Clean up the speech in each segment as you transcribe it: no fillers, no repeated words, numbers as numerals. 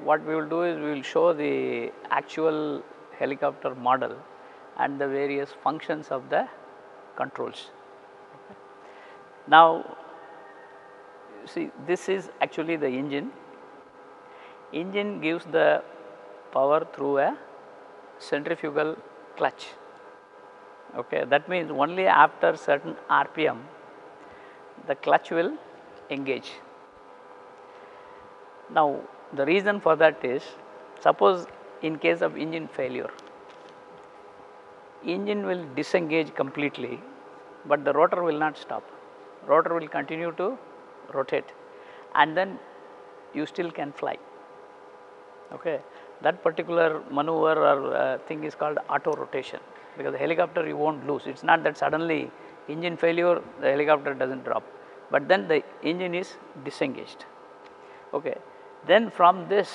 what we will do is we will show the actual helicopter model and the various functions of the controls. Okay. Now, see, this is actually the engine. Engine gives the power through a centrifugal clutch. Okay. That means only after certain RPM the clutch will engage. Now, the reason for that is, suppose in case of engine failure, engine will disengage completely, but the rotor will not stop. Rotor will continue to rotate, and then you still can fly. Okay. That particular maneuver or thing is called auto rotation, because the helicopter you will not lose. It is not that suddenly engine failure the helicopter does not drop, but then the engine is disengaged. Okay. Then from this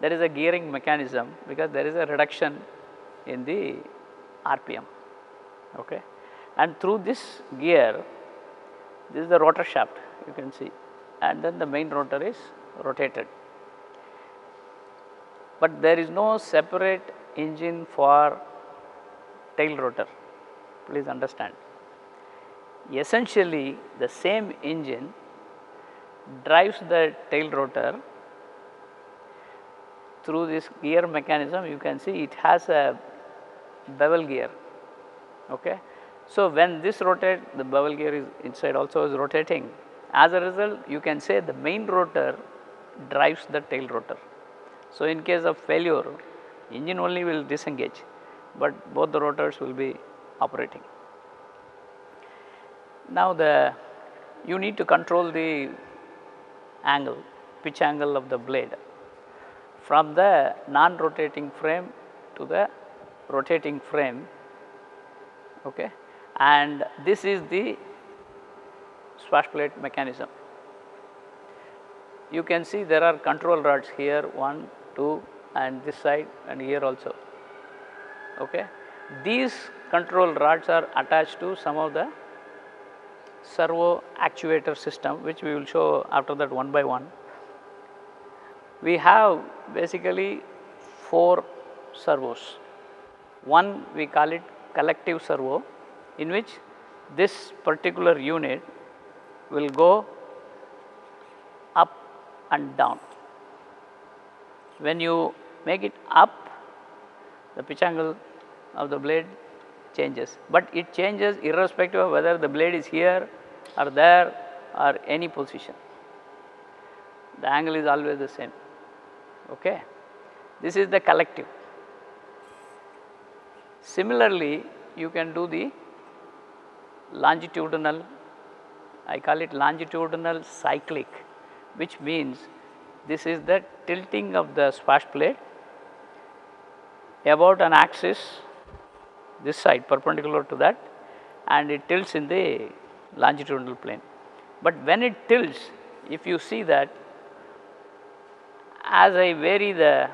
there is a gearing mechanism, because there is a reduction in the RPM. Okay. And through this gear, this is the rotor shaft, you can see, and then the main rotor is rotated. But there is no separate engine for tail rotor, please understand. Essentially the same engine drives the tail rotor through this gear mechanism. You can see it has a bevel gear. Okay. So, when this rotates, the bevel gear is inside also is rotating. As a result, you can say the main rotor drives the tail rotor. So, in case of failure, engine only will disengage, but both the rotors will be operating. Now, you need to control the angle, pitch angle of the blade from the non-rotating frame to the rotating frame. Okay. And this is the swash plate mechanism. You can see there are control rods here, 1, 2, and this side, and here also. Okay. These control rods are attached to some of the servo actuator system, which we will show after that one by one. We have basically 4 servos. One we call it collective servo, in which this particular unit will go up and down. When you make it up, the pitch angle of the blade changes, but it changes irrespective of whether the blade is here or there or any position. The angle is always the same. Okay. This is the collective. Similarly, you can do the longitudinal, I call it longitudinal cyclic, which means this is the tilting of the swash plate about an axis, this side perpendicular to that, and it tilts in the longitudinal plane. But when it tilts, if you see that, as I vary the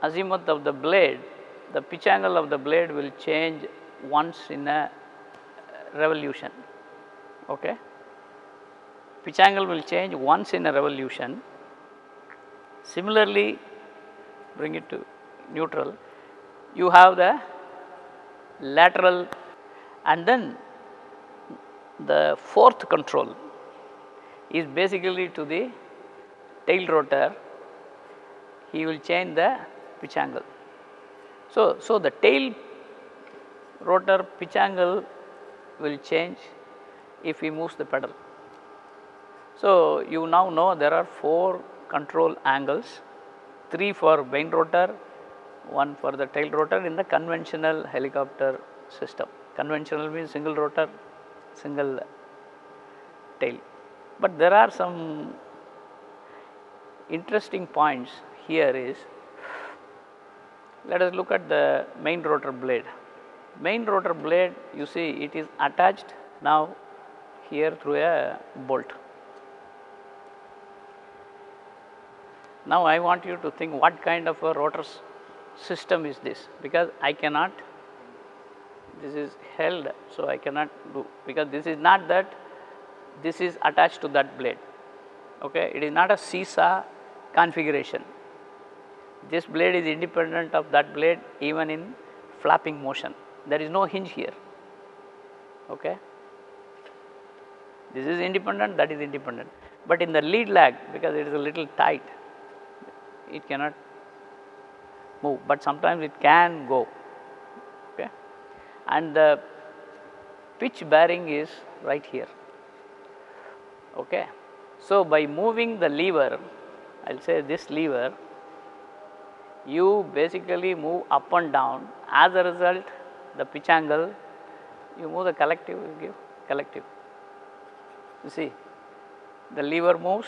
azimuth of the blade, the pitch angle of the blade will change once in a revolution. Okay. Pitch angle will change once in a revolution. Similarly, bring it to neutral, you have the lateral, and then the 4th control is basically to the tail rotor. He will change the pitch angle. So the tail rotor pitch angle will change if he moves the pedal. So, you now know there are 4 control angles, 3 for main rotor, 1 for the tail rotor in the conventional helicopter system. Conventional means single rotor, single tail. But there are some interesting points here is, let us look at the main rotor blade. Main rotor blade, you see it is attached now here through a bolt. Now, I want you to think what kind of a rotor system is this, because I cannot, this is held, so I cannot do, because this is not that, this is attached to that blade. Okay, it is not a seesaw configuration. This blade is independent of that blade even in flapping motion. There is no hinge here. Okay. This is independent, that is independent. But in the lead lag, because it is a little tight, it cannot move, but sometimes it can go. Okay. And the pitch bearing is right here. Okay. So, by moving the lever, I will say this lever, you basically move up and down. As a result, the pitch angle, you move the collective, you give collective. You see, the lever moves,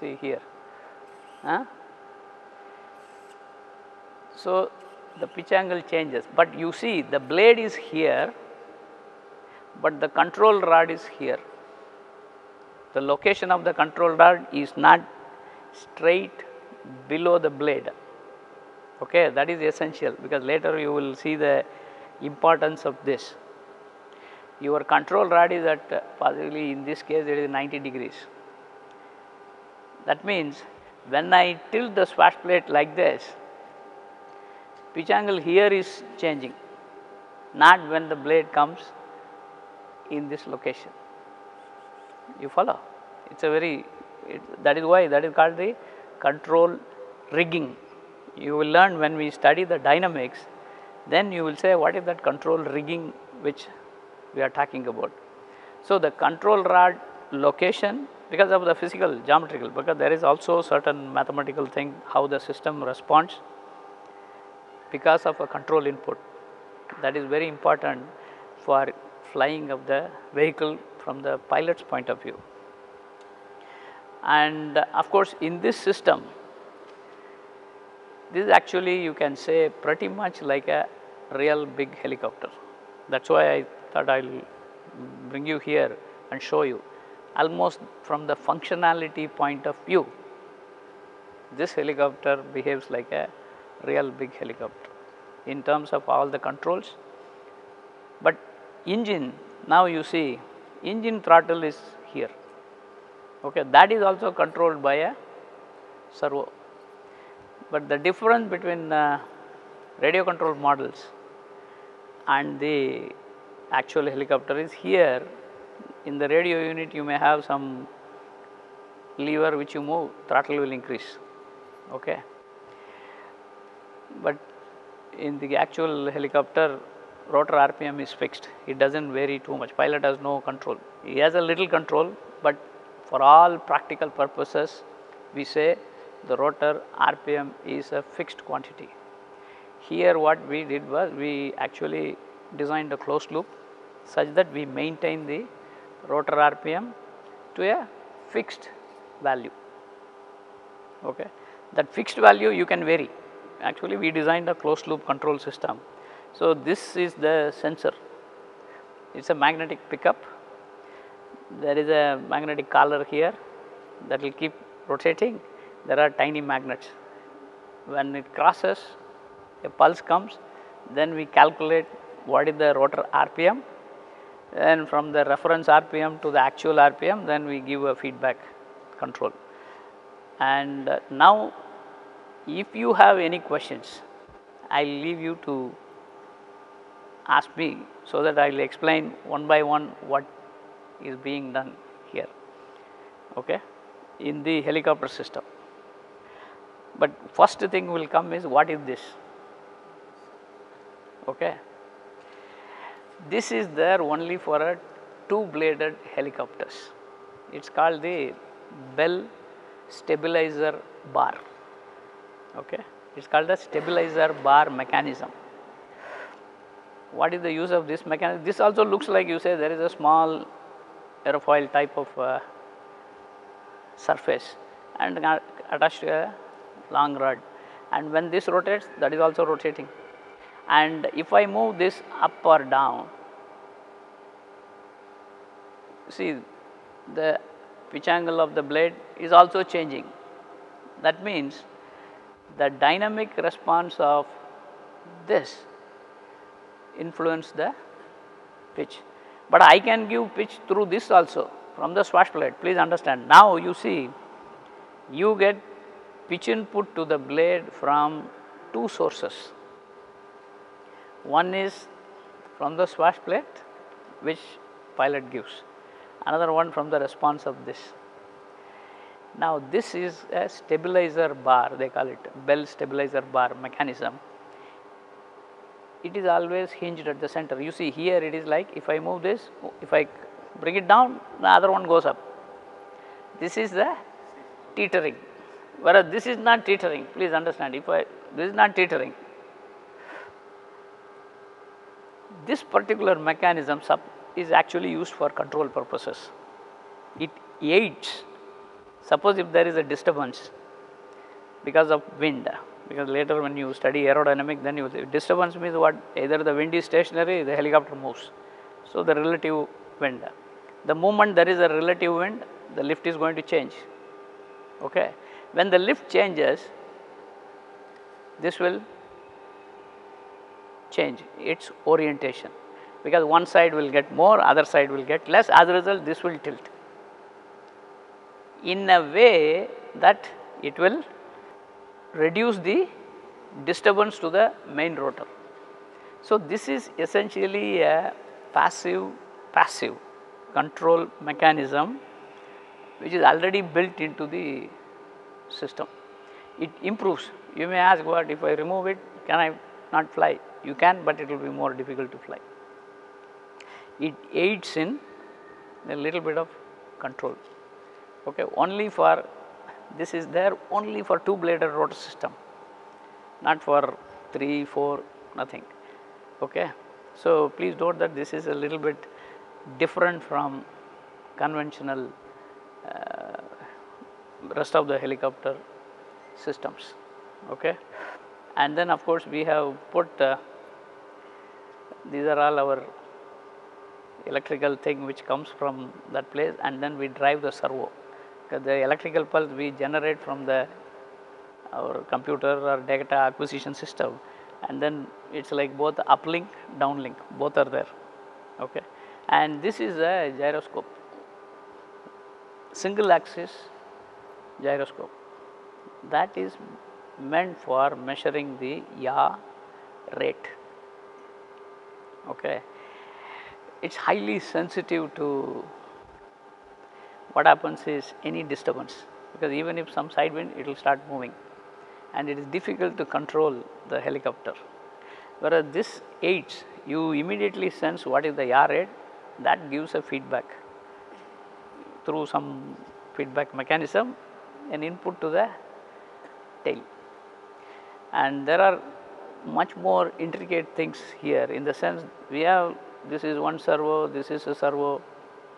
see here. So, the pitch angle changes, but you see the blade is here, but the control rod is here. The location of the control rod is not straight below the blade. Okay, that is essential, because later you will see the importance of this. Your control rod is at possibly in this case it is 90 degrees. That means when I tilt the swash plate like this, pitch angle here is changing, not when the blade comes in this location. You follow? It's a very, that is why that is called the control rigging. You will learn when we study the dynamics, then you will say what is that control rigging which we are talking about. So, the control rod location, because of the physical geometrical, because there is also certain mathematical thing how the system responds because of a control input, that is very important for flying of the vehicle from the pilot's point of view. And of course, in this system, this is actually you can say pretty much like a real big helicopter. That is why I thought I will bring you here and show you. Almost from the functionality point of view, this helicopter behaves like a real big helicopter in terms of all the controls. But engine, now you see engine throttle is here. Okay, that is also controlled by a servo. But the difference between radio control models and the actual helicopter is here. In the radio unit you may have some lever which you move, throttle will increase. Okay. But in the actual helicopter, rotor RPM is fixed, it does not vary too much, pilot has no control. He has a little control, but for all practical purposes we say the rotor RPM is a fixed quantity. Here what we did was we actually designed a closed loop such that we maintain the rotor RPM to a fixed value. Okay. That fixed value you can vary. Actually we designed a closed loop control system. So, this is the sensor, it is a magnetic pickup, there is a magnetic collar here that will keep rotating, there are tiny magnets. When it crosses, a pulse comes, then we calculate what is the rotor RPM, and from the reference RPM to the actual RPM, then we give a feedback control. And now if you have any questions, I will leave you to ask me, so that I will explain one by one what is being done here, okay, in the helicopter system. But first thing will come is what is this? Okay. This is there only for a two-bladed helicopters. It is called the Bell stabilizer bar. Okay. It is called the stabilizer bar mechanism. What is the use of this mechanism? This also looks like you say there is a small aerofoil type of surface and attached to a long rod, and when this rotates, that is also rotating. And if I move this up or down, see the pitch angle of the blade is also changing. That means the dynamic response of this influence the pitch, but I can give pitch through this also from the swash plate. Please understand, now you see you get pitch input to the blade from two sources. One is from the swash plate which pilot gives, another one from the response of this. Now, this is a stabilizer bar, they call it bell stabilizer bar mechanism. It is always hinged at the center. You see here it is like if I move this, if I bring it down, the other one goes up. This is the teetering, whereas this is not teetering. Please understand, this is not teetering. This particular mechanism is actually used for control purposes. It aids. Suppose if there is a disturbance because of wind, because later when you study aerodynamics, then you will see disturbance means what? Either the wind is stationary, the helicopter moves. So, the relative wind. The moment there is a relative wind, the lift is going to change. Okay. When the lift changes, this will change its orientation, because one side will get more, other side will get less. As a result, this will tilt in a way that it will reduce the disturbance to the main rotor. So, this is essentially a passive control mechanism which is already built into the system. It improves. You may ask, what if I remove it, can I not fly? You can, but it will be more difficult to fly. It aids in a little bit of control. Okay, only for this is there only for two bladed rotor system, not for 3, 4, nothing. Okay. So, please note that this is a little bit different from conventional rest of the helicopter systems. Okay. And then of course, we have put these are all our electrical thing which comes from that place, and then we drive the servo. The electrical pulse we generate from our computer or data acquisition system, and then it is like both uplink, downlink, both are there. Okay. And this is a gyroscope, single axis gyroscope, that is meant for measuring the yaw rate. Okay. It is highly sensitive to what happens is any disturbance, because even if some side wind, it will start moving, and it is difficult to control the helicopter. Whereas this aids, you immediately sense what is the yaw rate, that gives a feedback through some feedback mechanism, an input to the tail. And there are much more intricate things here, in the sense we have, this is one servo, this is a servo,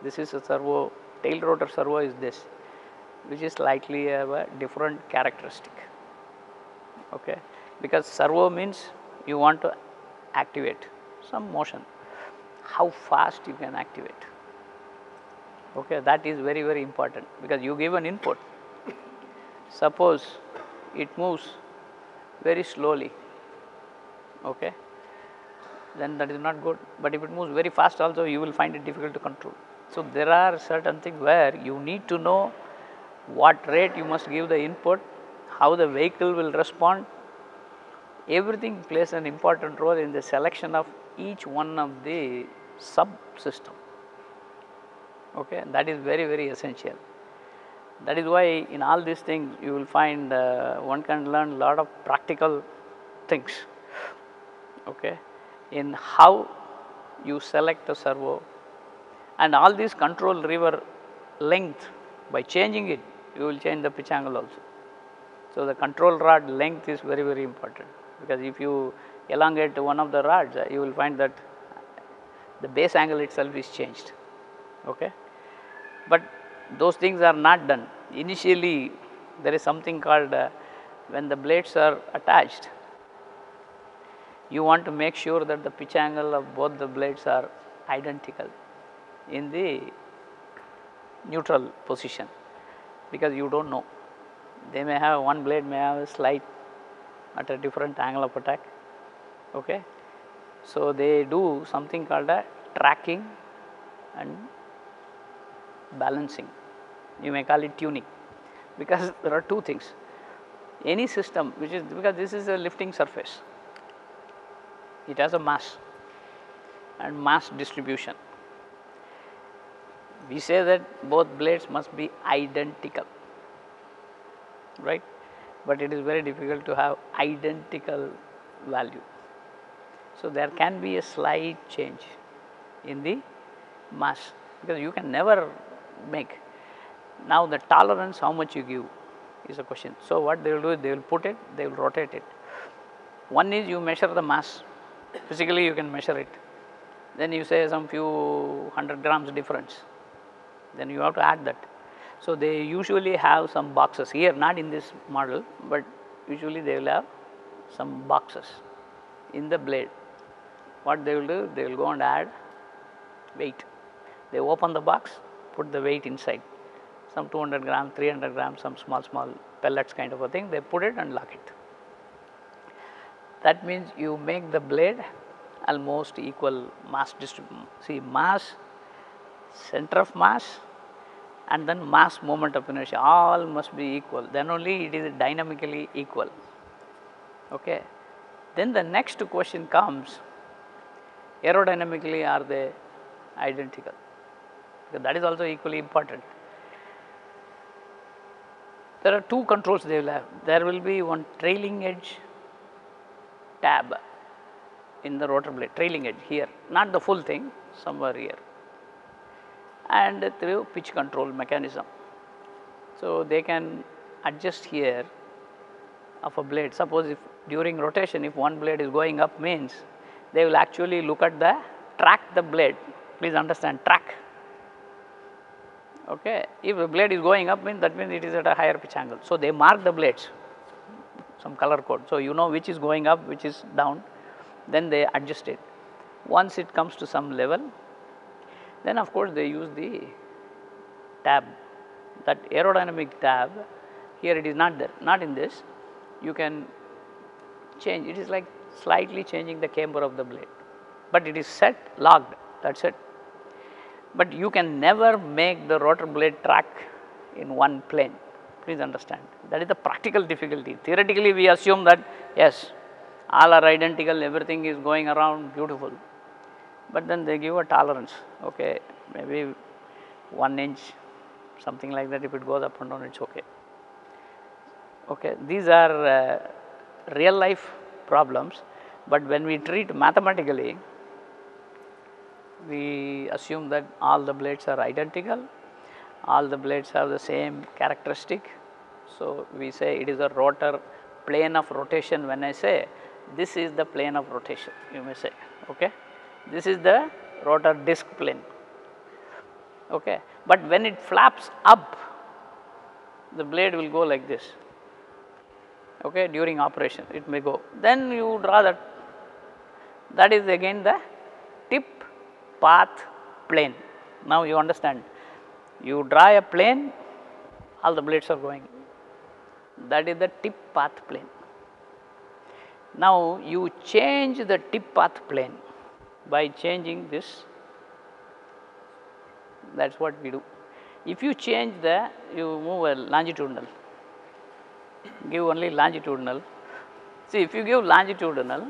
this is a servo, tail rotor servo is this, which is slightly have a different characteristic. Okay. Because servo means you want to activate some motion, how fast you can activate. Okay. That is very, very important, because you give an input. Suppose it moves very slowly, okay, then that is not good, but if it moves very fast also, you will find it difficult to control. So, there are certain things where you need to know what rate you must give the input, how the vehicle will respond. Everything plays an important role in the selection of each one of the subsystem. Okay. That is very, very essential. That is why in all these things you will find one can learn a lot of practical things, okay, in how you select the servo, and all these control lever length, by changing it you will change the pitch angle also. So, the control rod length is very, very important, because if you elongate one of the rods, you will find that the base angle itself is changed. Okay. But those things are not done. Initially there is something called when the blades are attached, you want to make sure that the pitch angle of both the blades are identical in the neutral position, because you do not know, they may have, one blade may have a slide at a different angle of attack. Okay. So, they do something called a tracking and balancing, you may call it tuning. because there are two things. Any system which is, because this is a lifting surface, it has a mass and mass distribution. We say that both blades must be identical, right, but it is very difficult to have identical value. So, there can be a slight change in the mass, because you can never make. Now, the tolerance how much you give is a question. So, what they will do is they will put it, they will rotate it. One is you measure the mass, physically you can measure it, then you say some few 100 grams difference, then you have to add that. So, they usually have some boxes here, not in this model, but usually they will have some boxes in the blade. What they will do, they will go and add weight. They open the box, put the weight inside, some 200 grams, 300 grams, some small pellets kind of a thing, they put it and lock it. That means you make the blade almost equal mass distribution. See, mass, center of mass, and then mass moment of inertia, all must be equal, then only it is dynamically equal. Okay. Then the next question comes, aerodynamically are they identical? Because that is also equally important. There are two controls they will have. There will be one trailing edge tab in the rotor blade, trailing edge here, not the full thing, somewhere here, and through pitch control mechanism. So, they can adjust here of a blade. Suppose if during rotation, if one blade is going up, means they will actually look at the track the blade, please understand, track. Okay. If the blade is going up, means that means it is at a higher pitch angle. So, they mark the blades, some color code. So, you know which is going up, which is down, then they adjust it. Once it comes to some level, then of course, they use the tab, that aerodynamic tab. Here it is not there, not in this. You can change, it is like slightly changing the camber of the blade, but it is set, locked, that is it. But you can never make the rotor blade track in one plane, please understand. That is the practical difficulty. Theoretically, we assume that yes, all are identical, everything is going around beautiful, but then they give a tolerance, okay, maybe 1 inch, something like that. If it goes up and down, it is okay. Okay. These are real life problems, but when we treat mathematically, we assume that all the blades are identical, all the blades have the same characteristic. So, we say it is a rotor plane of rotation. When I say this is the plane of rotation, you may say, okay, this is the rotor disc plane, okay. But when it flaps up, the blade will go like this, okay, during operation it may go. Then you draw that is again the tip path plane. Now, you understand, you draw a plane, all the blades are going, that is the tip path plane. Now, you change the tip path plane by changing this, that is what we do. If you change you move a longitudinal, give only longitudinal. See, if you give longitudinal,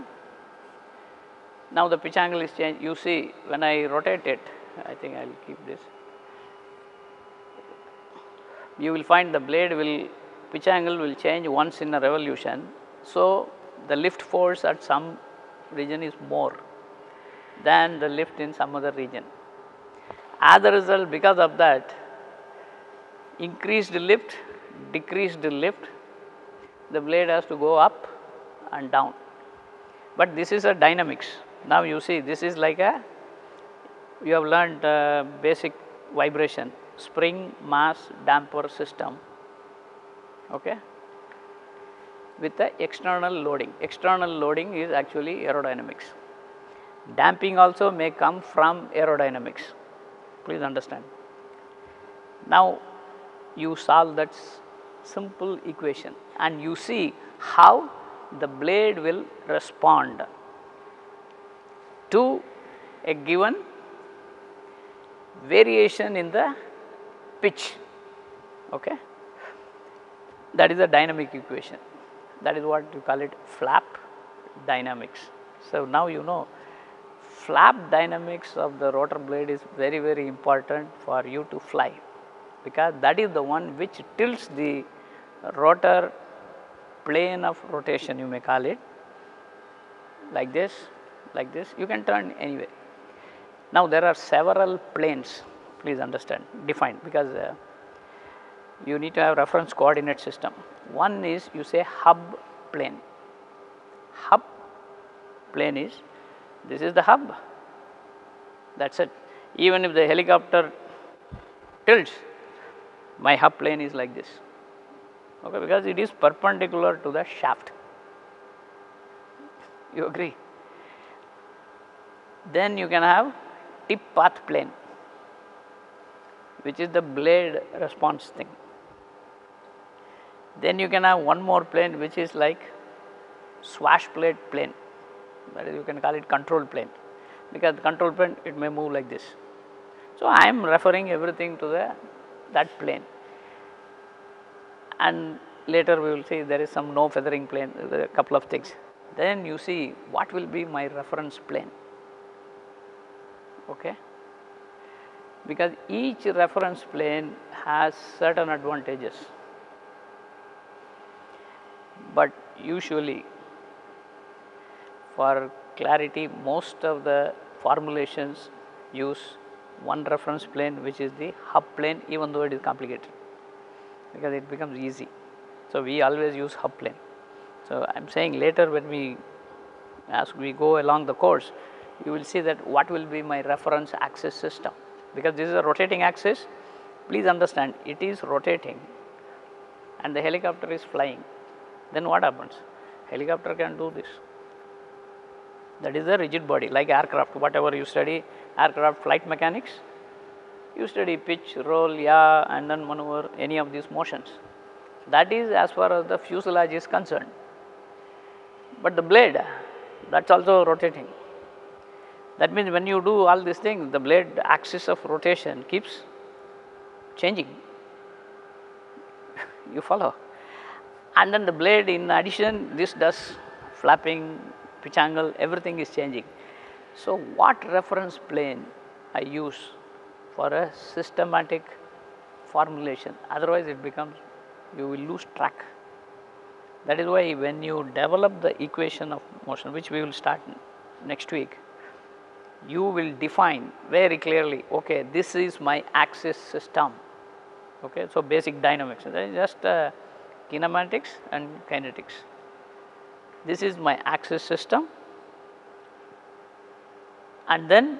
now the pitch angle is changed. You see, when I rotate it, I think I will keep this, you will find the blade will, pitch angle will change once in a revolution. So, the lift force at some region is more than the lift in some other region. As a result, because of that, increased lift, decreased lift, the blade has to go up and down. But this is a dynamics. Now, you see, this is like you have learned basic vibration, spring mass damper system, okay, with the external loading. External loading is actually aerodynamics. Damping also may come from aerodynamics, please understand. Now, you solve that simple equation and you see how the blade will respond to a given variation in the pitch, okay. That is a dynamic equation. That is what you call it, flap dynamics. So, now you know flap dynamics of the rotor blade is very, very important for you to fly, because that is the one which tilts the rotor plane of rotation, you may call it, like this, you can turn anyway. Now, there are several planes, please understand, defined, because you need to have reference coordinate system. One is, you say, hub plane. Hub plane is, this is the hub, that is it. Even if the helicopter tilts, my hub plane is like this, okay, because it is perpendicular to the shaft. You agree? Then you can have tip path plane, which is the blade response thing. Then you can have one more plane which is like swash plate plane, that is, you can call it control plane, because the control plane, it may move like this. So, I am referring everything to that plane, and later we will see there is some no feathering plane, a couple of things. Then you see what will be my reference plane, okay, because each reference plane has certain advantages, but usually for clarity most of the formulations use one reference plane, which is the hub plane, even though it is complicated, because it becomes easy. So, we always use hub plane. So, I am saying later when we, as we go along the course, you will see that what will be my reference axis system, because this is a rotating axis. Please understand, it is rotating and the helicopter is flying. Then what happens? Helicopter can do this. That is a rigid body, like aircraft. Whatever you study aircraft flight mechanics, you study pitch, roll, yaw, and then maneuver, any of these motions. That is as far as the fuselage is concerned. But the blade, that is also rotating. That means when you do all these things, the blade axis of rotation keeps changing. You follow? And then the blade, in addition, this does flapping, pitch angle, everything is changing. So, what reference plane I use for a systematic formulation? Otherwise, it becomes, you will lose track. That is why when you develop the equation of motion, which we will start next week, you will define very clearly, okay, this is my axis system. Okay, so basic dynamics, that is just kinematics and kinetics. This is my axis system, and then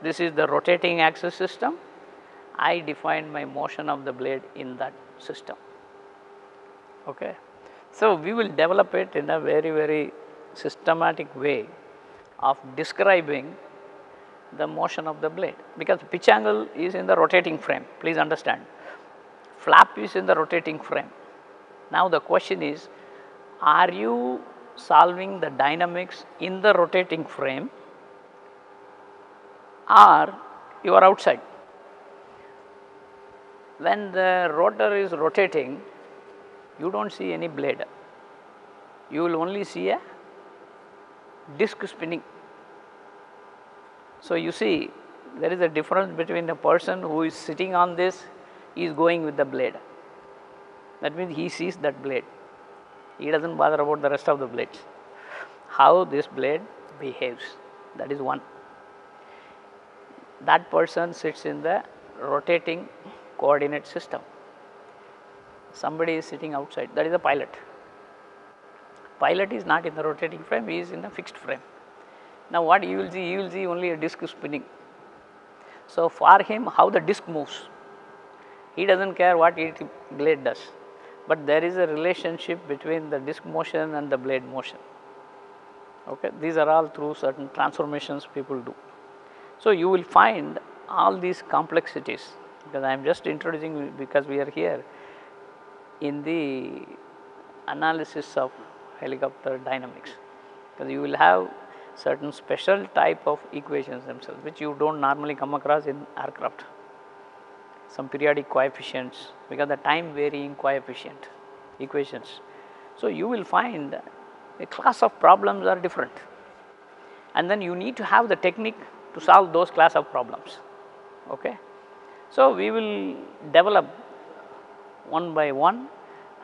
this is the rotating axis system. I define my motion of the blade in that system. Okay. So, we will develop it in a very, very systematic way of describing the motion of the blade, because pitch angle is in the rotating frame, please understand. Flap is in the rotating frame. Now, the question is, are you solving the dynamics in the rotating frame, or you are outside? When the rotor is rotating, you do not see any blade, you will only see a disc spinning. So, you see there is a difference between a person who is sitting on this, he is going with the blade. That means he sees that blade, he does not bother about the rest of the blades. How this blade behaves, that is one. That person sits in the rotating coordinate system. Somebody is sitting outside, that is a pilot. Pilot is not in the rotating frame, he is in a fixed frame. Now, what you will see? You will see only a disc spinning. So, for him, how the disc moves, he does not care what each blade does, but there is a relationship between the disc motion and the blade motion. Okay. These are all through certain transformations people do. So, you will find all these complexities, because I am just introducing, because we are here in the analysis of helicopter dynamics, because you will have certain special type of equations themselves, which you do not normally come across in aircraft. Some periodic coefficients, because the time varying coefficient, equations. So, you will find a class of problems are different, and then you need to have the technique to solve those class of problems. Okay. So, we will develop one by one,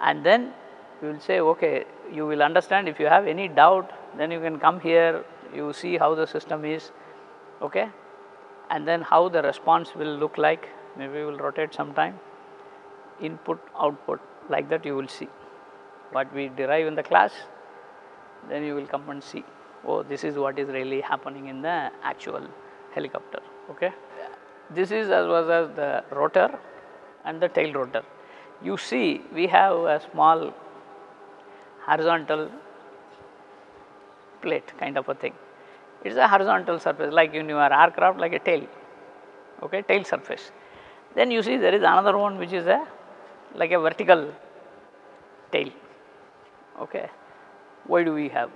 and then we will say, okay, you will understand. If you have any doubt, then you can come here, you see how the system is, okay, and then how the response will look like. Maybe we will rotate sometime, input, output, like that you will see what we derive in the class. Then you will come and see, oh, this is what is really happening in the actual helicopter. Okay. This is as well as the rotor and the tail rotor. You see, we have a small horizontal plate kind of a thing. It is a horizontal surface, like in your aircraft, like a tail, okay, tail surface. Then you see there is another one which is a like a vertical tail. Okay. Why do we have?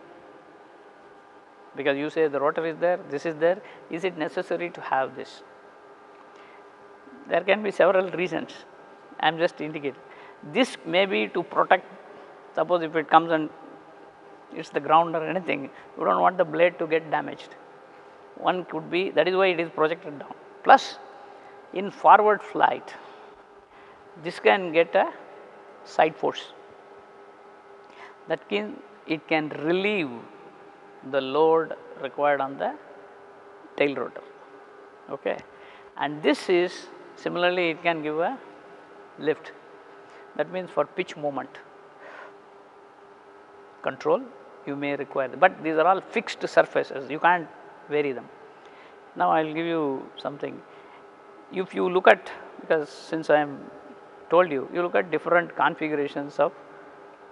Because you say the rotor is there, this is there. Is it necessary to have this? There can be several reasons. I am just indicating. This may be to protect. Suppose if it comes and it's the ground or anything, you don't want the blade to get damaged. One could be, that is why it is projected down. Plus, in forward flight, this can get a side force. That can, it can relieve the load required on the tail rotor. Okay. And this is similarly, it can give a lift. That means for pitch moment control you may require, but these are all fixed surfaces, you can't vary them. Now, I will give you something. If you look at, because since I am told you, you look at different configurations of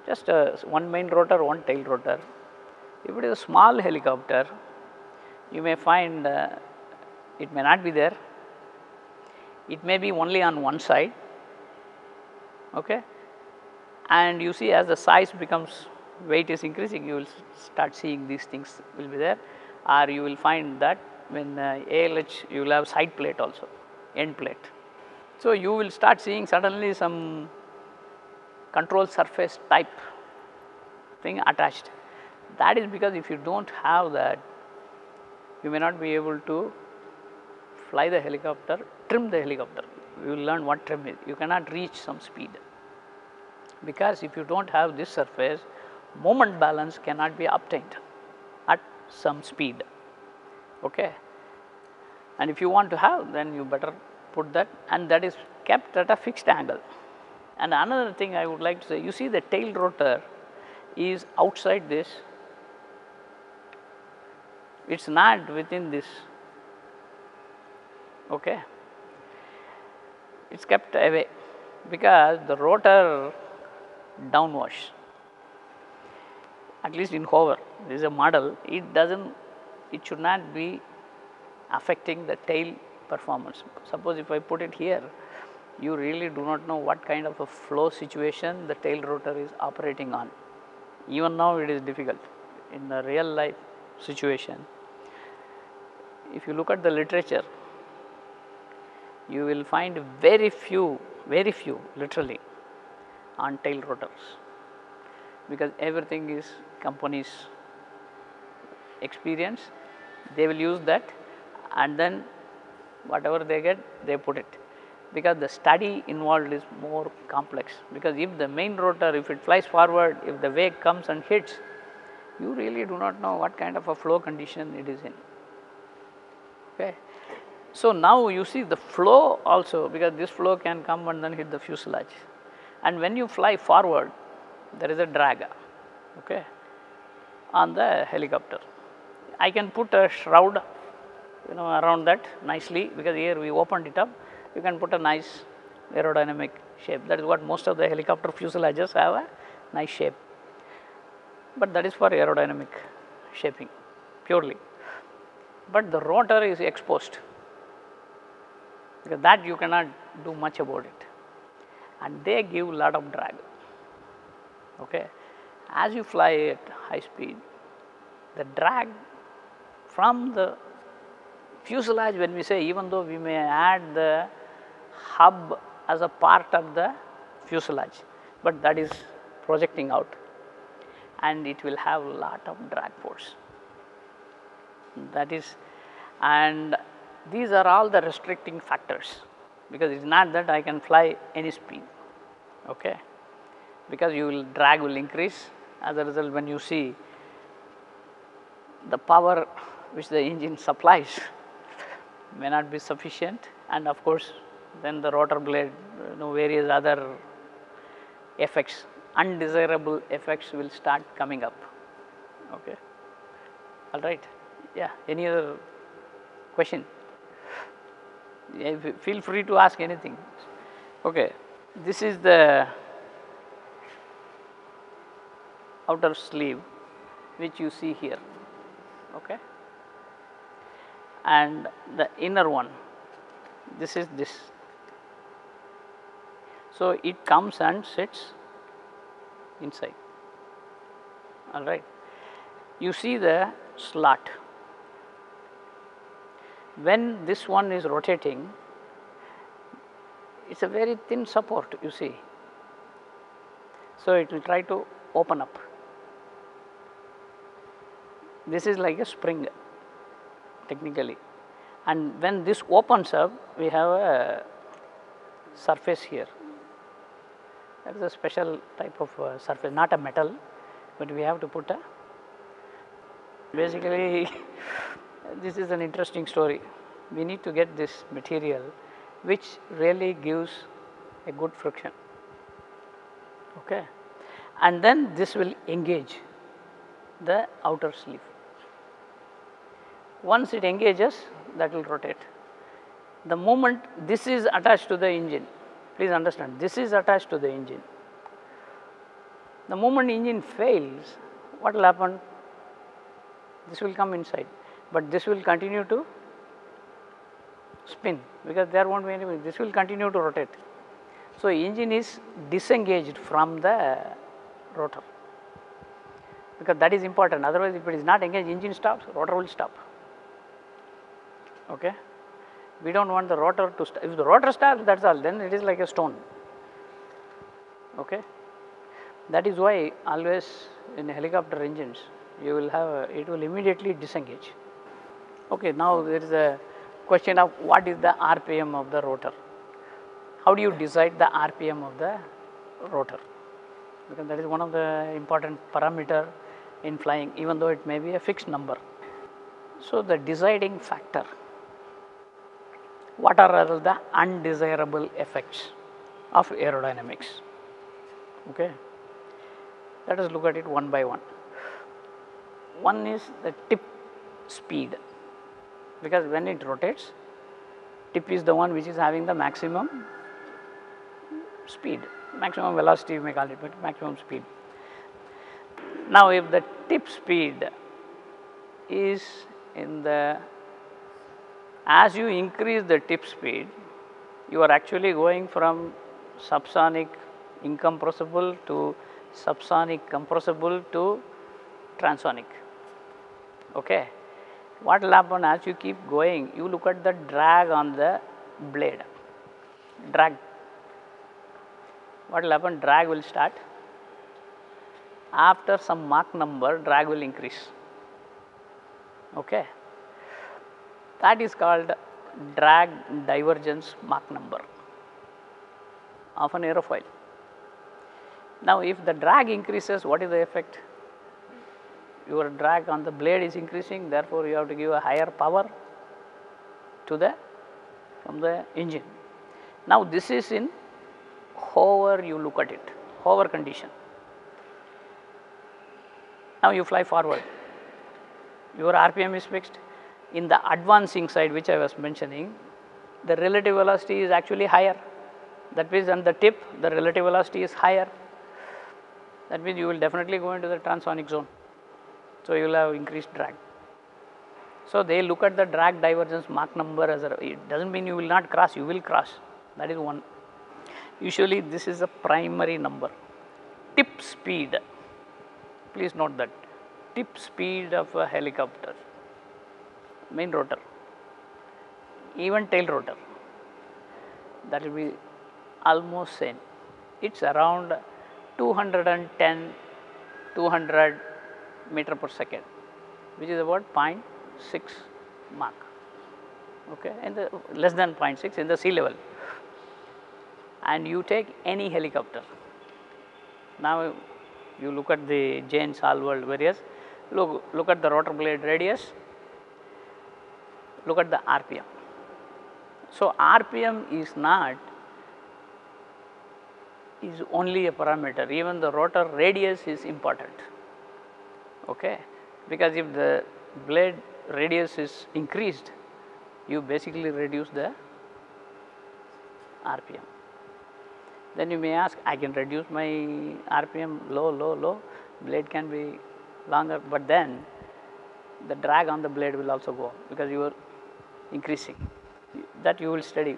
just one main rotor, one tail rotor. If it is a small helicopter, you may find it may not be there, it may be only on one side, okay. And you see, as the size becomes, weight is increasing, you will start seeing these things will be there, or you will find that when ALH, you will have side plate also, end plate. So, you will start seeing suddenly some control surface type thing attached. That is because if you do not have that, you may not be able to fly the helicopter, trim the helicopter. You will learn what trim is. You cannot reach some speed, because if you do not have this surface, moment balance cannot be obtained at some speed. Okay. And if you want to have, then you better put that, and that is kept at a fixed angle. And another thing I would like to say, you see the tail rotor is outside this, it is not within this, okay. It is kept away because the rotor downwash, at least in hover, this is a model, it doesn't, it should not be affecting the tail performance. Suppose if I put it here, you really do not know what kind of a flow situation the tail rotor is operating on. Even now it is difficult in the real life situation. If you look at the literature, you will find very few literally on tail rotors, because everything is companies experience, they will use that, and then whatever they get, they put it, because the study involved is more complex. Because if the main rotor, if it flies forward, if the wake comes and hits, you really do not know what kind of a flow condition it is in. Okay. So, now you see the flow also, because this flow can come and then hit the fuselage, and when you fly forward, there is a drag, okay, on the helicopter. I can put a shroud, around that nicely, because here we opened it up, you can put a nice aerodynamic shape. That is what most of the helicopter fuselages have, a nice shape, but that is for aerodynamic shaping purely. But the rotor is exposed, because that you cannot do much about it, and they give lot of drag. Okay. As you fly at high speed, the drag from the fuselage, when we say, even though we may add the hub as a part of the fuselage, but that is projecting out, and it will have lot of drag force. That is, and these are all the restricting factors, because it is not that I can fly any speed, okay, because drag will increase. As a result, when you see the power which the engine supplies may not be sufficient, and of course, then the rotor blade, various other effects, undesirable effects will start coming up. Okay. All right. Yeah. Any other question? Yeah, feel free to ask anything. Okay. This is the outer sleeve which you see here. Okay. And the inner one, this is this. So, it comes and sits inside, all right. You see the slot. When this one is rotating, it is a very thin support, you see. So, it will try to open up. This is like a spring technically, and when this opens up, we have a surface here. That is a special type of surface, not a metal, but we have to put a, basically this is an interesting story. We need to get this material which really gives a good friction, okay, and then this will engage the outer sleeve. Once it engages, that will rotate. The moment this is attached to the engine, please understand, this is attached to the engine. The moment engine fails, what will happen? This will come inside, but this will continue to spin, because there won't be anything. This will continue to rotate. So, engine is disengaged from the rotor, because that is important. Otherwise, if it is not engaged, engine stops, rotor will stop. Okay. We do not want the rotor to stop. If the rotor stops, that is all, then it is like a stone. Okay. That is why always in helicopter engines, you will have it will immediately disengage. Okay. Now, there is a question of what is the RPM of the rotor. How do you decide the RPM of the rotor? Because that is one of the important parameter in flying, even though it may be a fixed number. So, the deciding factor, what are the undesirable effects of aerodynamics? Okay. Let us look at it one by one. One is the tip speed, because when it rotates, tip is the one which is having the maximum speed, maximum velocity you may call it, but maximum speed. Now, if the tip speed is in the, as you increase the tip speed, you are actually going from subsonic incompressible to subsonic compressible to transonic. Okay. What will happen as you keep going? You look at the drag on the blade, drag. What will happen? Drag will start. After some Mach number, drag will increase. Okay. That is called drag divergence Mach number of an aerofoil. Now, if the drag increases, what is the effect? Your drag on the blade is increasing, therefore, you have to give a higher power to the from the engine. Now, this is in hover, you look at it, hover condition. Now, you fly forward, your RPM is fixed. In the advancing side, which I was mentioning, the relative velocity is actually higher. That means, on the tip, the relative velocity is higher. That means, you will definitely go into the transonic zone. So, you will have increased drag. So, they look at the drag divergence Mach number as a, it does not mean you will not cross, you will cross, that is one. Usually, this is a primary number. Tip speed, please note that, tip speed of a helicopter, main rotor, even tail rotor, that will be almost same. It is around 210, 200 meter per second, which is about 0.6 Mach, okay, in the less than 0.6 in the sea level. And you take any helicopter. Now you look at the Jane Salward various, look at the rotor blade radius, look at the RPM. So RPM is only a parameter, even the rotor radius is important, okay, because if the blade radius is increased, you basically reduce the RPM. Then you may ask, I can reduce my RPM low, blade can be longer, but then the drag on the blade will also go because you are increasing. That you will study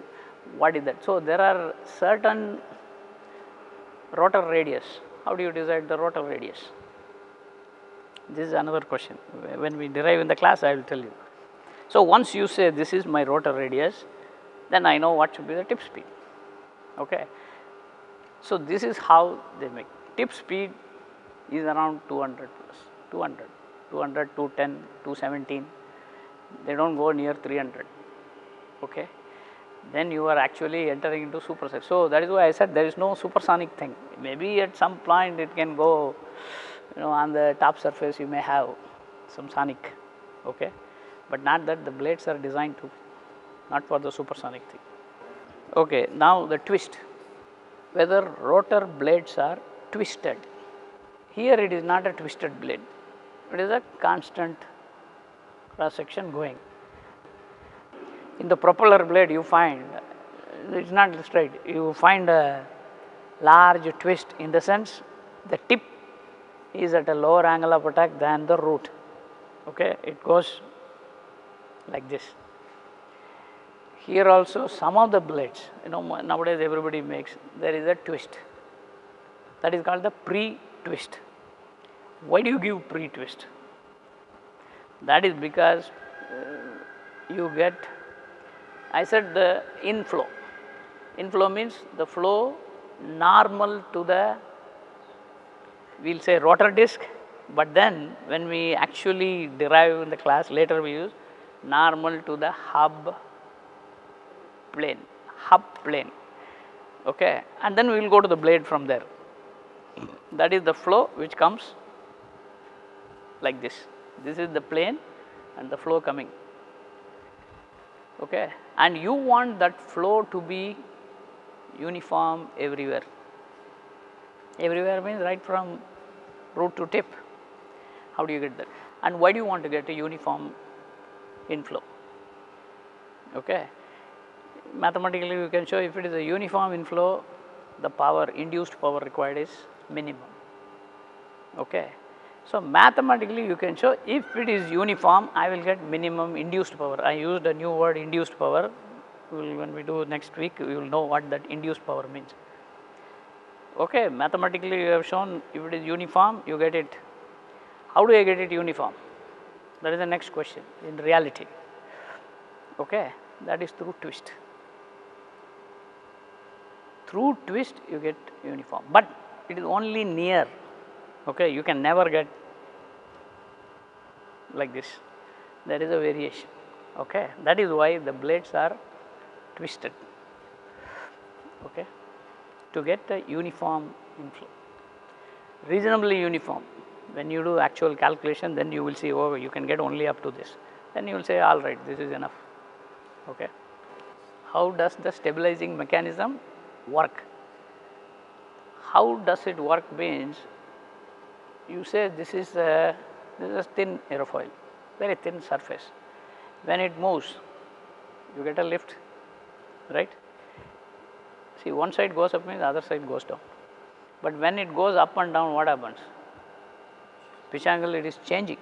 what is that. So there are certain rotor radius. How do you decide the rotor radius? This is another question. When we derive in the class, I will tell you. So once you say this is my rotor radius, then I know what should be the tip speed, okay. So this is how they make. Tip speed is around 200 plus, 200, 210, 217, they do not go near 300, okay. Then you are actually entering into supersonic. So that is why I said there is no supersonic thing. Maybe at some point it can go, on the top surface you may have some sonic, okay, but not that the blades are designed to, not for the supersonic thing. Okay, now the twist, whether rotor blades are twisted. Here it is not a twisted blade, it is a constant cross section going. In the propeller blade you find it is not straight, you find a large twist, in the sense the tip is at a lower angle of attack than the root, okay, it goes like this. Here also some of the blades, nowadays everybody makes, there is a twist, that is called the pre-twist. Why do you give pre-twist? That is because you get, I said the inflow. Inflow means the flow normal to the, we will say rotor disc, but then when we actually derive in the class, later we use normal to the hub plane, okay, and then we will go to the blade from there. That is the flow which comes like this. This is the plane and the flow coming, okay, and you want that flow to be uniform everywhere. Everywhere means right from root to tip. How do you get that? And why do you want to get a uniform inflow? Okay. Mathematically you can show if it is a uniform inflow, the power, induced power required is minimum, okay. So mathematically you can show if it is uniform, I will get minimum induced power. I used a new word, induced power. When we do next week, we will know what that induced power means, okay. Mathematically you have shown if it is uniform, you get it. How do I get it uniform? That is the next question in reality, okay. That is through twist. Through twist you get uniform, but it is only near, okay. You can never get like this, there is a variation, okay. That is why the blades are twisted, okay, to get a uniform inflow, reasonably uniform. When you do actual calculation, then you will see, oh, you can get only up to this, then you will say, all right, this is enough, okay. How does the stabilizing mechanism work? How does it work means, you say this is a thin aerofoil, very thin surface. When it moves, you get a lift, right. See, one side goes up means the other side goes down, but when it goes up and down, what happens? Pitch angle, it is changing.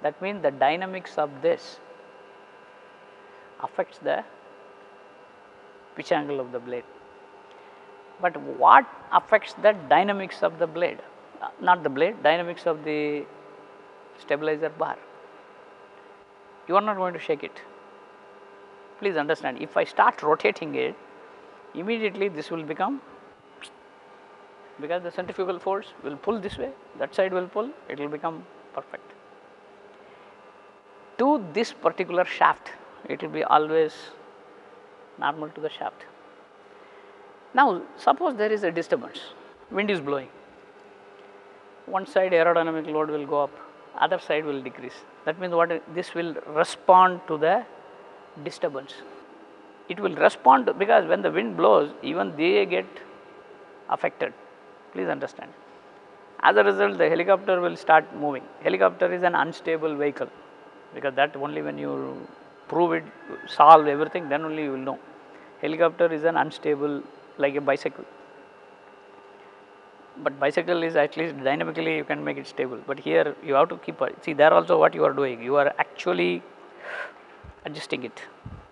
That means the dynamics of this affects the pitch angle of the blade. But what affects the dynamics of the blade? Not the blade, dynamics of the stabilizer bar. You are not going to shake it. Please understand, if I start rotating it, immediately this will become because the centrifugal force will pull this way, that side will pull, it will become perfect. To this particular shaft, it will be always normal to the shaft. Now, suppose there is a disturbance, wind is blowing, one side aerodynamic load will go up, other side will decrease. That means what? This will respond to the disturbance. It will respond because when the wind blows, even they get affected. Please understand. As a result, the helicopter will start moving. Helicopter is an unstable vehicle, because that only when you prove it, solve everything, then only you will know. Helicopter is an unstable, like a bicycle. But bicycle is at least dynamically you can make it stable, but here you have to keep it. See, there also what you are doing, you are actually adjusting it,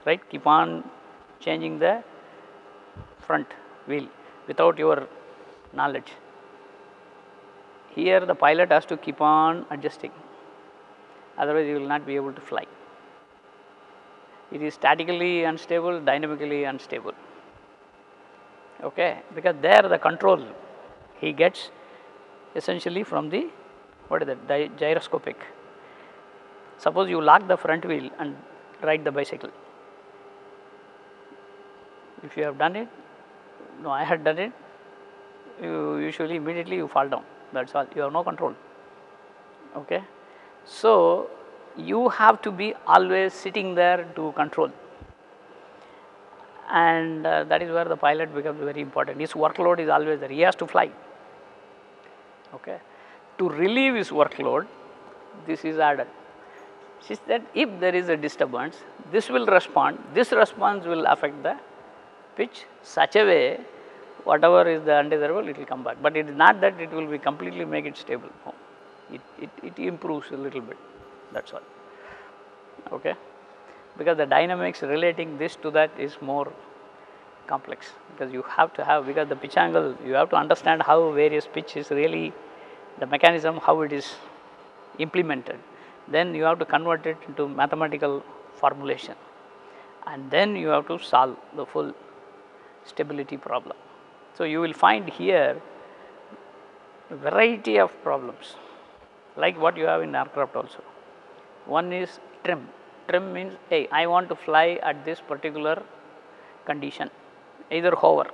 right? Keep on changing the front wheel without your knowledge. Here the pilot has to keep on adjusting, otherwise you will not be able to fly. It is statically unstable, dynamically unstable, okay? Because there the control he gets essentially from the, what is that, the gyroscopic. Suppose you lock the front wheel and ride the bicycle. If you have done it, no, I had done it, you usually immediately you fall down, that is all, you have no control, okay. So, you have to be always sitting there to control, and that is where the pilot becomes very important. His workload is always there, he has to fly, okay. To relieve his workload, this is added. Is that if there is a disturbance, this will respond, this response will affect the pitch such a way, whatever is the undesirable, it will come back. But it is not that it will be completely make it stable, no. It improves a little bit, that is all, okay. Because the dynamics relating this to that is more complex, because you have to have, because the pitch angle, you have to understand how various pitch is really, the mechanism, how it is implemented. Then you have to convert it into mathematical formulation, and then you have to solve the full stability problem. So, you will find here a variety of problems, like what you have in aircraft also. One is trim. Trim means, hey, I want to fly at this particular condition, either hover.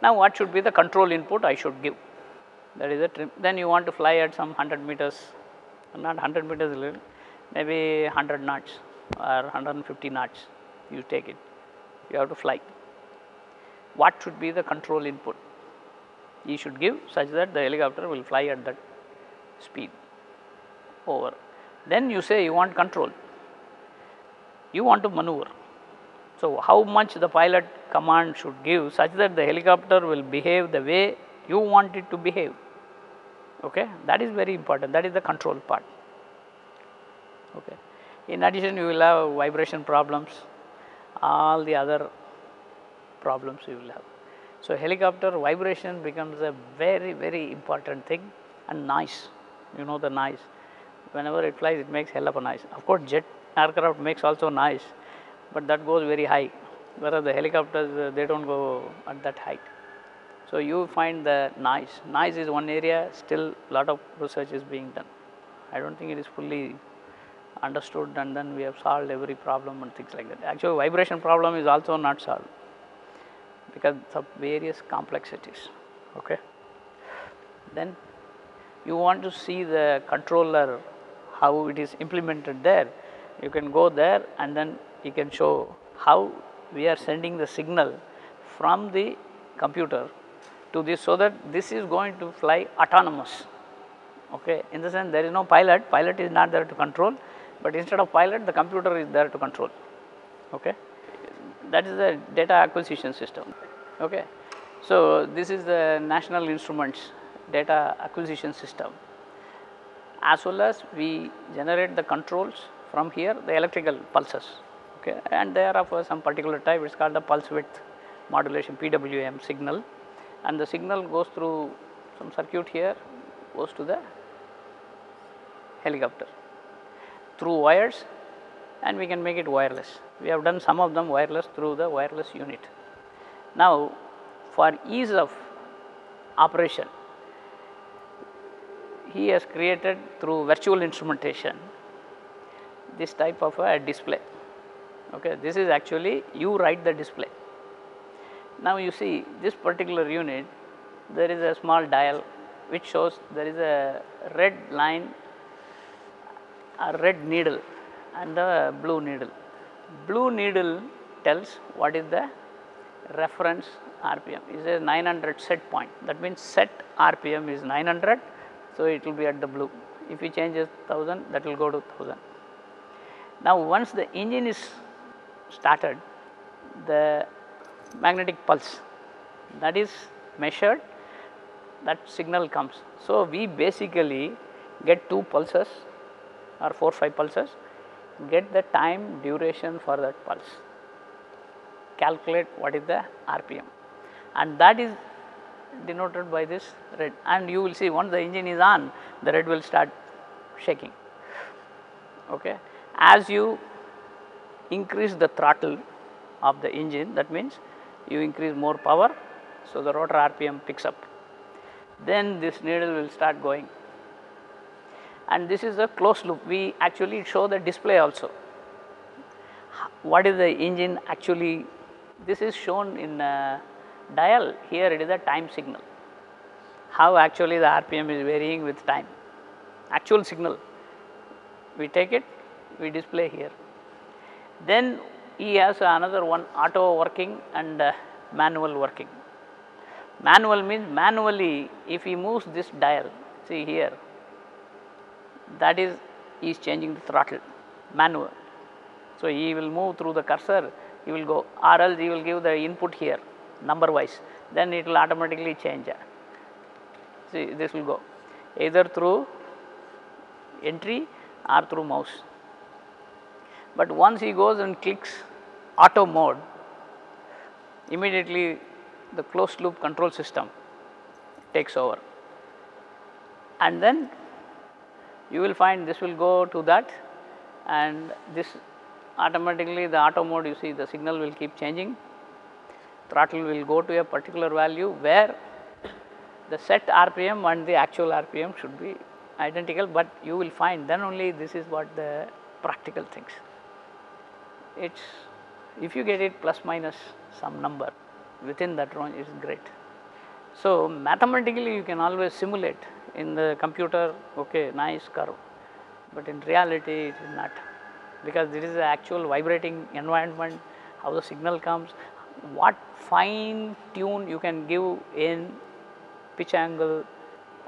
Now, what should be the control input I should give? That is a trim. Then you want to fly at some 100 meters, not 100 meters, maybe 100 knots or 150 knots, you take it, you have to fly. What should be the control input? You should give such that the helicopter will fly at that speed, over. Then you say you want control, you want to maneuver. So, how much the pilot command should give such that the helicopter will behave the way you want it to behave, okay. That is very important, that is the control part, okay. In addition, you will have vibration problems, all the other problems you will have. So, helicopter vibration becomes a very, very important thing, and noise, you know the noise, whenever it flies it makes hell of a noise. Of course, jet aircraft makes also noise, but that goes very high, whereas the helicopters they do not go at that height. So, you find the noise. Noise is one area, still lot of research is being done. I do not think it is fully understood, and then we have solved every problem and things like that. Actually, vibration problem is also not solved because of various complexities, okay. Then you want to see the controller, how it is implemented there, you can go there and then you can show how we are sending the signal from the computer to this, so that this is going to fly autonomous, okay. In the sense there is no pilot, pilot is not there to control, but instead of pilot the computer is there to control, okay. That is the data acquisition system, okay. So, this is the National Instruments data acquisition system, as well as we generate the controls from here, the electrical pulses, okay, and they are of some particular type, it is called the pulse width modulation, PWM signal, and the signal goes through some circuit here, goes to the helicopter through wires, and we can make it wireless. We have done some of them wireless through the wireless unit. Now, for ease of operation. He has created through virtual instrumentation this type of a display. Okay, this is actually you write the display. Now you see this particular unit, there is a small dial which shows there is a red line, a red needle and a blue needle. Blue needle tells what is the reference RPM, is a 900 set point. That means set RPM is 900, so it will be at the blue. If you change 1000, that will go to 1000. Now once the engine is started, the magnetic pulse that is measured, that signal comes. So we basically get 2 pulses or 4 5 pulses, get the time duration for that pulse, calculate what is the RPM, and that is denoted by this red. And you will see once the engine is on, the red will start shaking. Okay. As you increase the throttle of the engine, that means you increase more power, so the rotor RPM picks up. Then this needle will start going, and this is a closed loop. We actually show the display also. What is the engine actually? This is shown in a dial. Here it is a time signal. How actually the RPM is varying with time. Actual signal. We take it, we display here. Then he has another one, auto working and manual working. Manual means manually if he moves this dial, see here, that is he is changing the throttle, manual. So he will move through the cursor, he will go, or else he will give the input here number wise, then it will automatically change. See, this will go either through entry or through mouse. But once he goes and clicks auto mode, immediately the closed loop control system takes over, and then you will find this will go to that, and this automatically the auto mode, you see the signal will keep changing, throttle will go to a particular value where the set RPM and the actual RPM should be identical, but you will find then only this is what the practical things. It's if you get it plus minus some number within that range is great. So mathematically you can always simulate in the computer, okay, nice curve, but in reality it is not, because this is the actual vibrating environment, how the signal comes, what fine tune you can give in pitch angle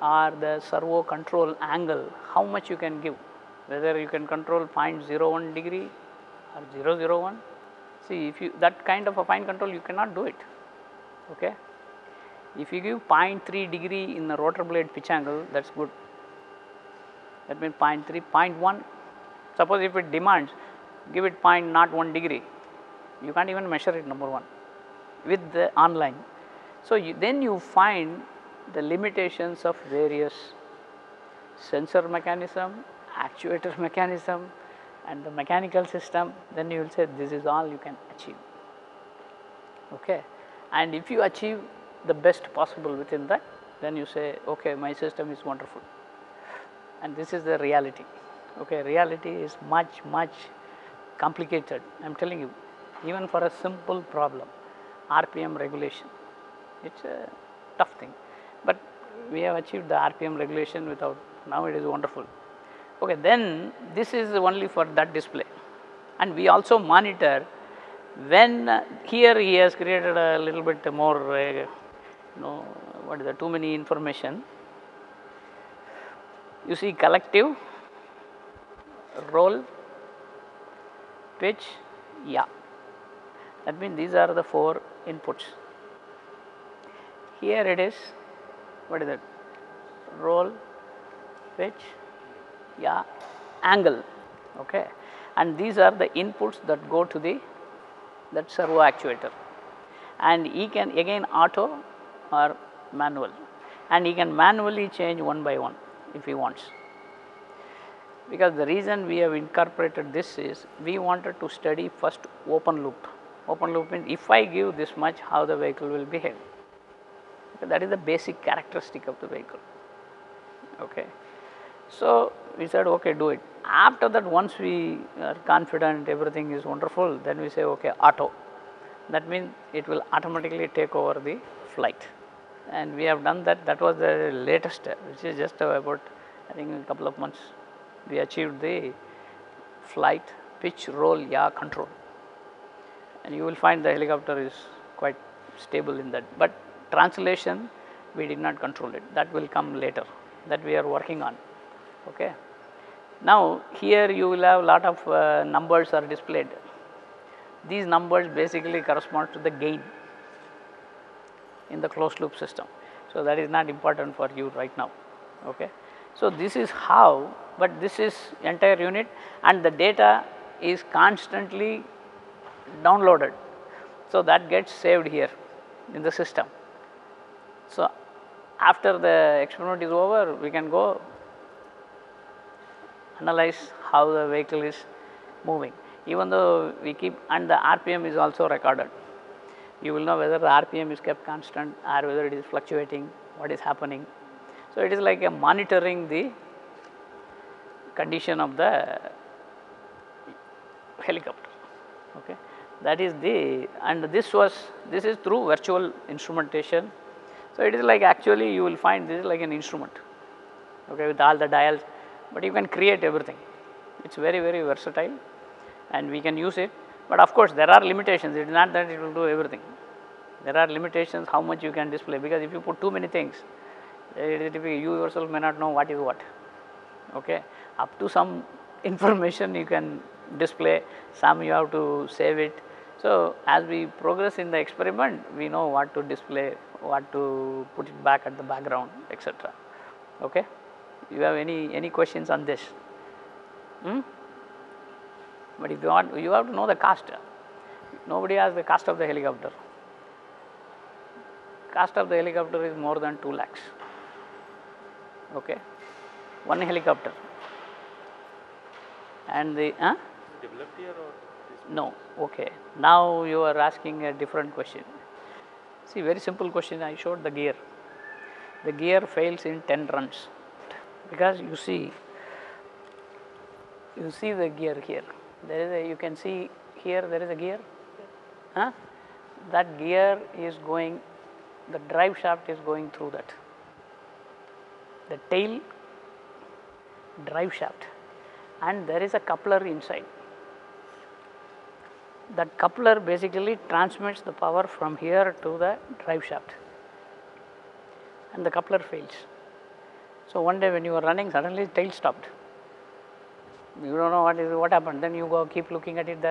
or the servo control angle, how much you can give, whether you can control 0.01 degree or 001. See, if you that kind of a fine control you cannot do it. Okay. If you give 0.3 degree in the rotor blade pitch angle, that is good. That means 0.3, 0.1. Suppose if it demands, give it 0.01 degree, you can't even measure it, number one, with the online. So then you find the limitations of various sensor mechanism, actuator mechanism, and the mechanical system. Then you will say this is all you can achieve. Okay. And if you achieve the best possible within that, then you say, okay, my system is wonderful. And this is the reality. Okay, reality is much complicated. I am telling you, even for a simple problem, RPM regulation, it's a tough thing. But we have achieved the RPM regulation without, now it is wonderful. Okay, then this is only for that display. And we also monitor when here he has created a little bit more, what is the too many information. You see collective, roll, pitch, yaw. That means these are the 4 inputs. Here it is, what is that? Roll, pitch, yaw, angle. Okay. And these are the inputs that go to the that servo actuator, and he can again auto or manual, and he can manually change one by one if he wants. Because the reason we have incorporated this is we wanted to study first open loop. Open loop means if I give this much, how the vehicle will behave. Okay, that is the basic characteristic of the vehicle. Okay. So, we said okay, do it. After that, once we are confident everything is wonderful, then we say okay, auto. That means it will automatically take over the flight, and we have done that. That was the latest, which is just about I think a couple of months. We achieved the flight, pitch, roll, yaw control, and you will find the helicopter is quite stable in that. But translation, we did not control it. That will come later. That we are working on. Okay. Now, here you will have lot of numbers are displayed. These numbers basically correspond to the gain in the closed loop system. So, that is not important for you right now. Okay. So, this is how, but this is entire unit and the data is constantly downloaded. So, that gets saved here in the system. So, after the experiment is over, we can go analyze how the vehicle is moving. Even though we keep, and the RPM is also recorded. You will know whether the RPM is kept constant or whether it is fluctuating, what is happening. So, it is like a monitoring the condition of the helicopter. Okay. That is the, and this is through virtual instrumentation. So, it is like actually you will find this is like an instrument, okay, with all the dials, but you can create everything. It is very, very versatile and we can use it, but of course, there are limitations. It is not that it will do everything. There are limitations how much you can display, because if you put too many things, you yourself may not know what is what. Okay. Up to some information you can display, some you have to save it. So, as we progress in the experiment, we know what to display, what to put it back at the background, etc. Okay. You have any questions on this? But if you want, you have to know the cost. Nobody has the cost of the helicopter. Cost of the helicopter is more than 2 lakhs. Okay. One helicopter. And the developed here or no, okay. Now you are asking a different question. See, very simple question. I showed the gear. The gear fails in 10 runs, because you see the gear here. There is a, you can see here there is a gear. That gear is going, the drive shaft is going through that. The tail, drive shaft, and there is a coupler inside. That coupler basically transmits the power from here to the drive shaft, and the coupler fails. So, one day when you are running, suddenly tail stopped. You don't know what happened. Then you go keep looking at it.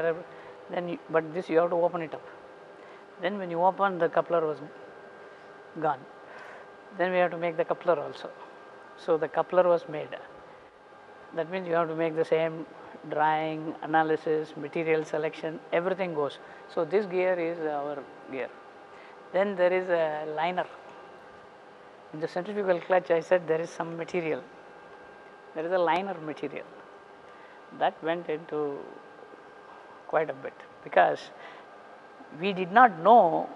But this you have to open it up. Then when you open, the coupler was gone. Then we have to make the coupler also. So, the coupler was made. That means you have to make the same drawing, analysis, material selection, everything goes. So, this gear is our gear. Then there is a liner. In the centrifugal clutch, I said there is some material. There is a liner material. That went into quite a bit, because we did not know,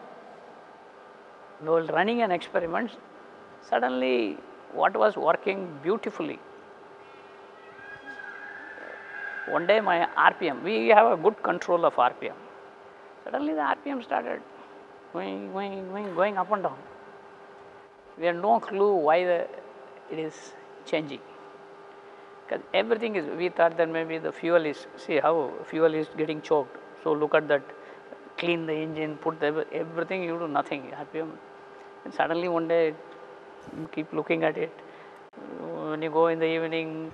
while running an experiment, suddenly what was working beautifully. One day my RPM, we have a good control of RPM. Suddenly the RPM started going up and down. We have no clue why it is changing. Because everything is, we thought that maybe the fuel is, see how fuel is getting choked. So, look at that, clean the engine, put everything, you do nothing, RPM. And suddenly one day you keep looking at it. When you go in the evening,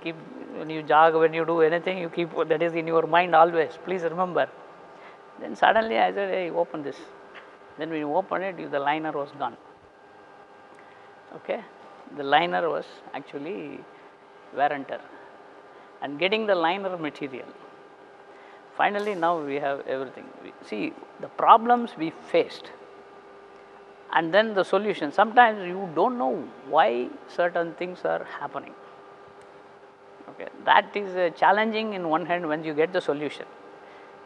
when you jog, when you do anything, you keep, that is in your mind always, please remember. Then suddenly I said, hey, open this. Then when you open it, the liner was gone. Okay. The liner was actually wear and tear. And getting the liner material. Finally, now we have everything. See, the problems we faced, and then the solution. Sometimes you don't know why certain things are happening. Okay. That is challenging in one hand when you get the solution.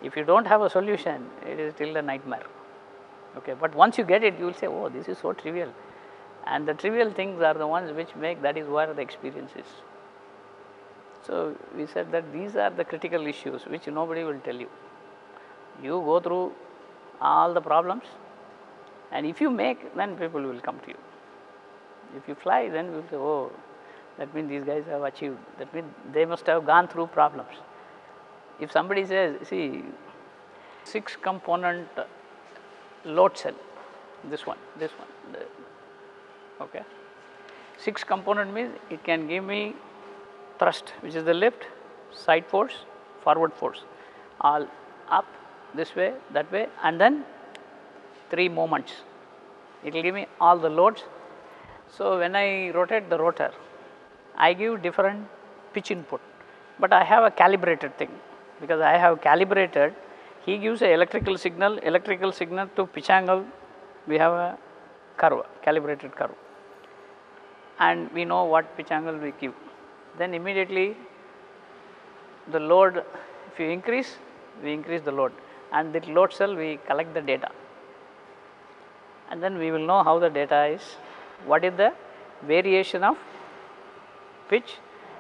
If you don't have a solution, it is still a nightmare. Okay. But once you get it, you will say, oh, this is so trivial. and the trivial things are the ones which make, that is where the experience is. So, we said that these are the critical issues which nobody will tell you. You go through all the problems, and if you make, then people will come to you. If you fly, then we will say, oh, that means these guys have achieved, that means they must have gone through problems. If somebody says, see, 6 component load cell, this one, okay. 6 component means it can give me thrust, which is the lift, side force, forward force, all up, this way, that way, and then 3 moments. It will give me all the loads. So, when I rotate the rotor, I give different pitch input, but I have a calibrated thing, because I have calibrated, he gives a electrical signal to pitch angle, we have a curve, calibrated curve, and we know what pitch angle we give. Then immediately the load, if you increase, we increase the load, and the load cell we collect the data, and then we will know how the data is, what is the variation of pitch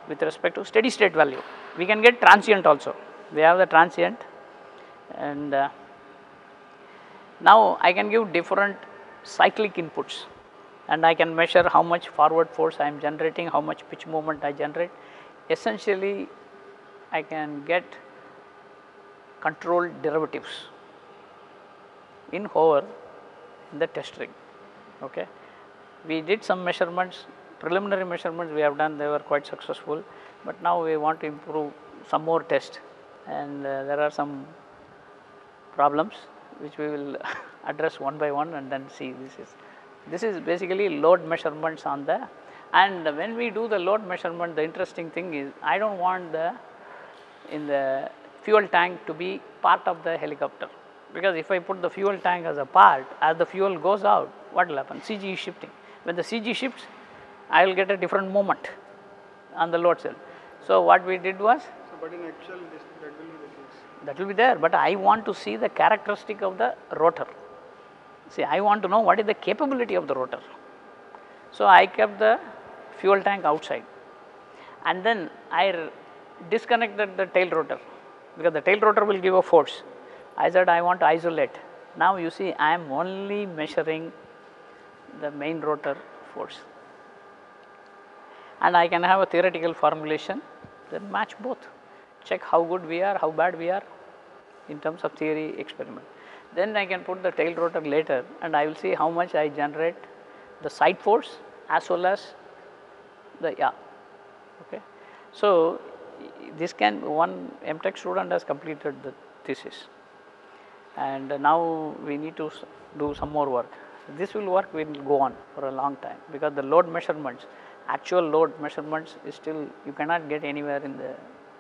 with respect to steady state value. We can get transient also, we have the transient, and now I can give different cyclic inputs, and I can measure how much forward force I am generating, how much pitch movement I generate. Essentially, I can get controlled derivatives in hover in the test ring. Okay. We did some measurements, preliminary measurements we have done, they were quite successful, but now we want to improve some more tests, and there are some problems which we will address one by one, and then see. This is basically load measurements on the, and when we do the load measurement, the interesting thing is, I do not want in the fuel tank to be part of the helicopter, because if I put the fuel tank as a part, as the fuel goes out, what will happen? CG is shifting. When the CG shifts, I will get a different moment on the load cell. So, what we did was, so but in actual that will be the case. That will be there, but I want to see the characteristic of the rotor. See, I want to know what is the capability of the rotor. So, I kept the fuel tank outside, and then I disconnected the tail rotor, because the tail rotor will give a force. I said I want to isolate. Now, you see, I am only measuring the main rotor force, and I can have a theoretical formulation, then match both, check how good we are, how bad we are in terms of theory experiment. Then I can put the tail rotor later, and I will see how much I generate the side force as well as the yaw. Okay. So, this can, one MTech student has completed the thesis, and now we need to do some more work. This will go on for a long time, because the load measurements, actual load measurements is still, you cannot get anywhere in the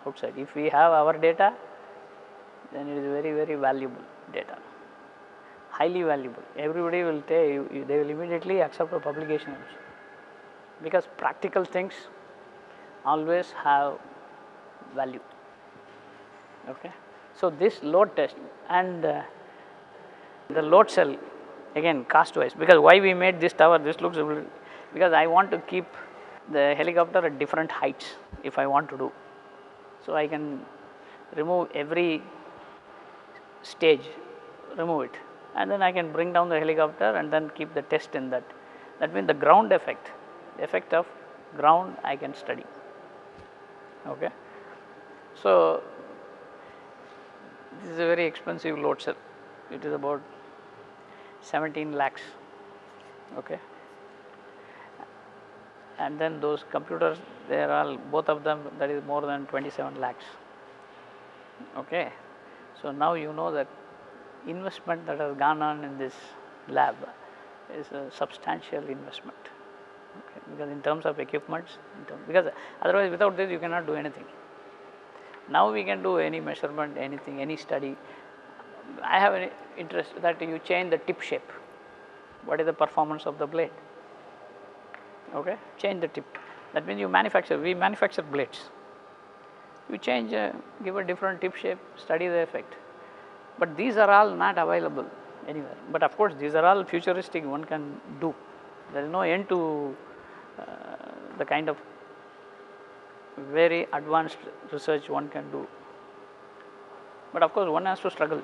outside. If we have our data, then it is very, very valuable data, highly valuable. Everybody will tell you, they will immediately accept a publication also, because practical things always have value. Okay. So, this load test and the load cell, again cost wise, because why we made this tower, this looks, because I want to keep the helicopter at different heights if I want to do. So, I can remove every stage, remove it, and then I can bring down the helicopter and then keep the test in that. That means the ground effect, the effect of ground I can study. Okay. So, this is a very expensive load cell, it is about 17 lakhs. Okay. And then those computers, they are all, both of them, that is more than 27 lakhs. Okay. So, now you know that investment that has gone on in this lab is a substantial investment. Okay. Because in terms of equipments, because otherwise without this you cannot do anything. Now we can do any measurement, anything, any study. I have an interest that you change the tip shape. What is the performance of the blade? Okay, change the tip. That means you manufacture, we manufacture blades. You change, give a different tip shape, study the effect. But these are all not available anywhere. But of course, these are all futuristic, one can do. There is no end to the kind of very advanced research one can do, but of course one has to struggle.